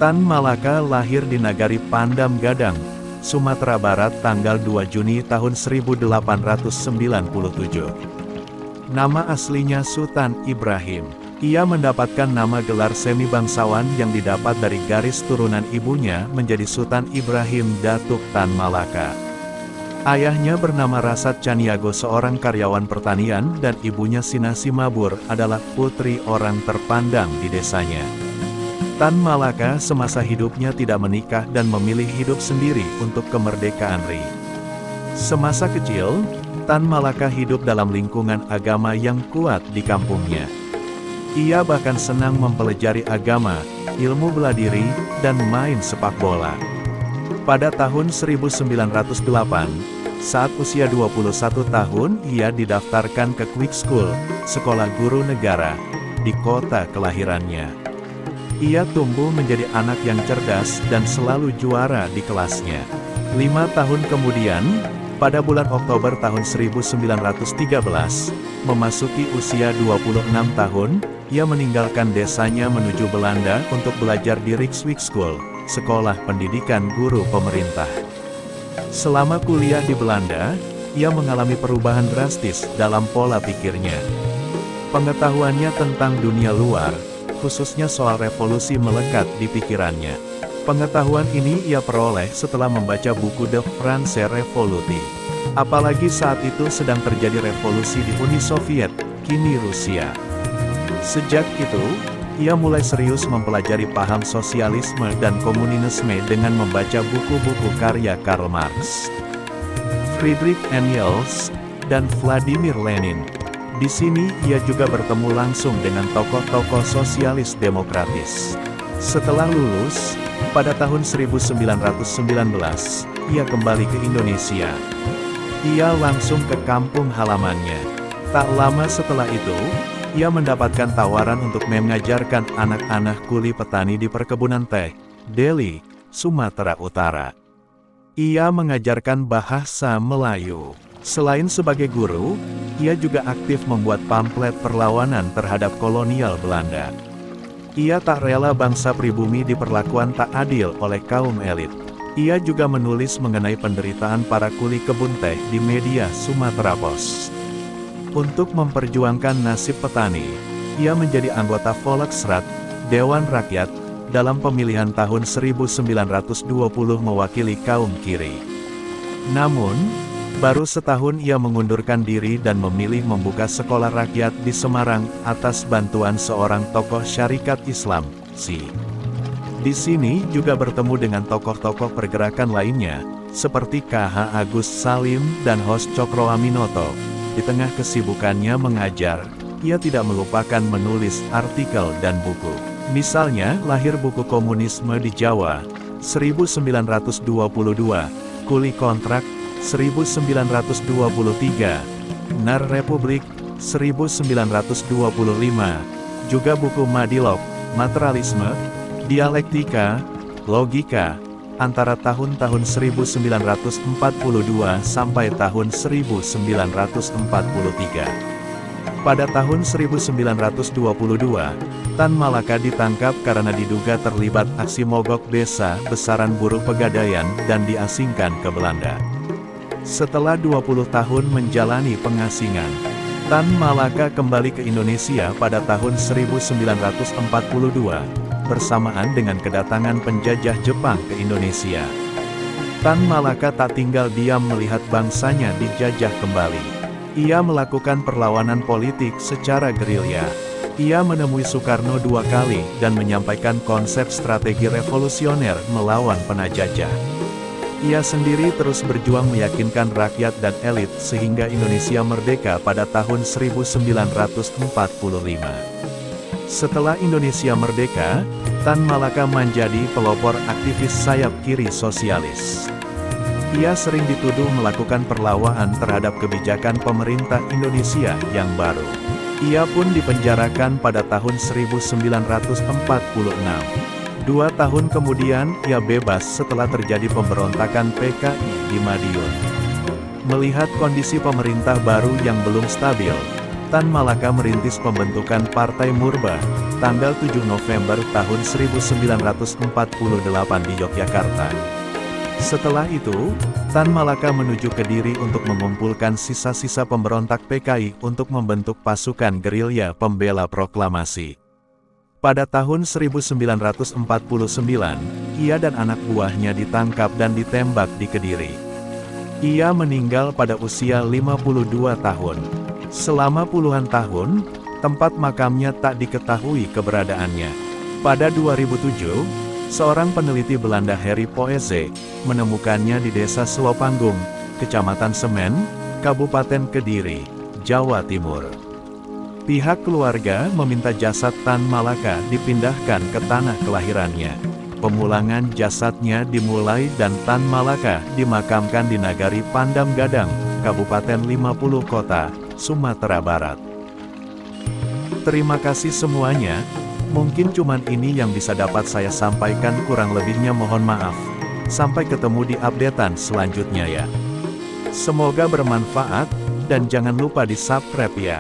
Tan Malaka lahir di Nagari Pandam Gadang, Sumatera Barat tanggal 2 Juni tahun 1897. Nama aslinya Sultan Ibrahim. Ia mendapatkan nama gelar semi bangsawan yang didapat dari garis turunan ibunya menjadi Sultan Ibrahim Datuk Tan Malaka. Ayahnya bernama Rasad Caniago, seorang karyawan pertanian, dan ibunya Sinasi Mabur adalah putri orang terpandang di desanya. Tan Malaka semasa hidupnya tidak menikah dan memilih hidup sendiri untuk kemerdekaan RI. Semasa kecil, Tan Malaka hidup dalam lingkungan agama yang kuat di kampungnya. Ia bahkan senang mempelajari agama, ilmu bela diri, dan main sepak bola. Pada tahun 1908, saat usia 21 tahun, ia didaftarkan ke Quick School, sekolah guru negara, di kota kelahirannya. Ia tumbuh menjadi anak yang cerdas dan selalu juara di kelasnya. 5 tahun kemudian, pada bulan Oktober tahun 1913, memasuki usia 26 tahun, ia meninggalkan desanya menuju Belanda untuk belajar di Rijkswijk School, sekolah pendidikan guru pemerintah. Selama kuliah di Belanda, ia mengalami perubahan drastis dalam pola pikirnya. Pengetahuannya tentang dunia luar, khususnya soal revolusi, melekat di pikirannya. Pengetahuan ini ia peroleh setelah membaca buku De Franse Revolutie. Apalagi saat itu sedang terjadi revolusi di Uni Soviet, kini Rusia. Sejak itu, ia mulai serius mempelajari paham sosialisme dan komunisme dengan membaca buku-buku karya Karl Marx, Friedrich Engels, dan Vladimir Lenin. Di sini ia juga bertemu langsung dengan tokoh-tokoh sosialis demokratis. Setelah lulus, pada tahun 1919, ia kembali ke Indonesia. Ia langsung ke kampung halamannya. Tak lama setelah itu, ia mendapatkan tawaran untuk mengajarkan anak-anak kuli petani di perkebunan teh, Deli, Sumatera Utara. Ia mengajarkan bahasa Melayu. Selain sebagai guru, ia juga aktif membuat pamflet perlawanan terhadap kolonial Belanda. Ia tak rela bangsa pribumi diperlakukan tak adil oleh kaum elit. Ia juga menulis mengenai penderitaan para kuli kebun teh di media Sumatera Pos. Untuk memperjuangkan nasib petani, ia menjadi anggota Volksraad, Dewan Rakyat, dalam pemilihan tahun 1920 mewakili kaum kiri. Namun, baru setahun ia mengundurkan diri dan memilih membuka sekolah rakyat di Semarang atas bantuan seorang tokoh syarikat Islam, Si. Di sini juga bertemu dengan tokoh-tokoh pergerakan lainnya, seperti KH Agus Salim dan Hos Cokroaminoto. Di tengah kesibukannya mengajar, ia tidak melupakan menulis artikel dan buku. Misalnya, lahir buku Komunisme di Jawa, 1922, Kuli Kontrak, 1923, Nar Republik, 1925, juga buku Madilog, Materialisme, Dialektika, Logika, antara tahun-tahun 1942 sampai tahun 1943. Pada tahun 1922, Tan Malaka ditangkap karena diduga terlibat aksi mogok desa besaran buruh Pegadaian dan diasingkan ke Belanda. Setelah 20 tahun menjalani pengasingan, Tan Malaka kembali ke Indonesia pada tahun 1942. Bersamaan dengan kedatangan penjajah Jepang ke Indonesia. Tan Malaka tak tinggal diam melihat bangsanya dijajah kembali. Ia melakukan perlawanan politik secara gerilya. Ia menemui Soekarno 2 kali dan menyampaikan konsep strategi revolusioner melawan penjajah. Ia sendiri terus berjuang meyakinkan rakyat dan elit sehingga Indonesia merdeka pada tahun 1945. Setelah Indonesia merdeka, Tan Malaka menjadi pelopor aktivis sayap kiri sosialis. Ia sering dituduh melakukan perlawanan terhadap kebijakan pemerintah Indonesia yang baru. Ia pun dipenjarakan pada tahun 1946. 2 tahun kemudian, ia bebas setelah terjadi pemberontakan PKI di Madiun. Melihat kondisi pemerintah baru yang belum stabil, Tan Malaka merintis pembentukan Partai Murba, tanggal 7 November tahun 1948 di Yogyakarta. Setelah itu, Tan Malaka menuju Kediri untuk mengumpulkan sisa-sisa pemberontak PKI untuk membentuk pasukan gerilya pembela proklamasi. Pada tahun 1949, ia dan anak buahnya ditangkap dan ditembak di Kediri. Ia meninggal pada usia 52 tahun. Selama puluhan tahun, tempat makamnya tak diketahui keberadaannya. Pada 2007, seorang peneliti Belanda Harry Poeze menemukannya di Desa Selopanggung, Kecamatan Semen, Kabupaten Kediri, Jawa Timur. Pihak keluarga meminta jasad Tan Malaka dipindahkan ke tanah kelahirannya. Pemulangan jasadnya dimulai dan Tan Malaka dimakamkan di Nagari Pandam Gadang, Kabupaten 50 Kota, Sumatera Barat. Terima kasih semuanya. Mungkin cuman ini yang bisa dapat saya sampaikan, kurang lebihnya mohon maaf. Sampai ketemu di updatean selanjutnya ya. Semoga bermanfaat, dan jangan lupa di subscribe ya.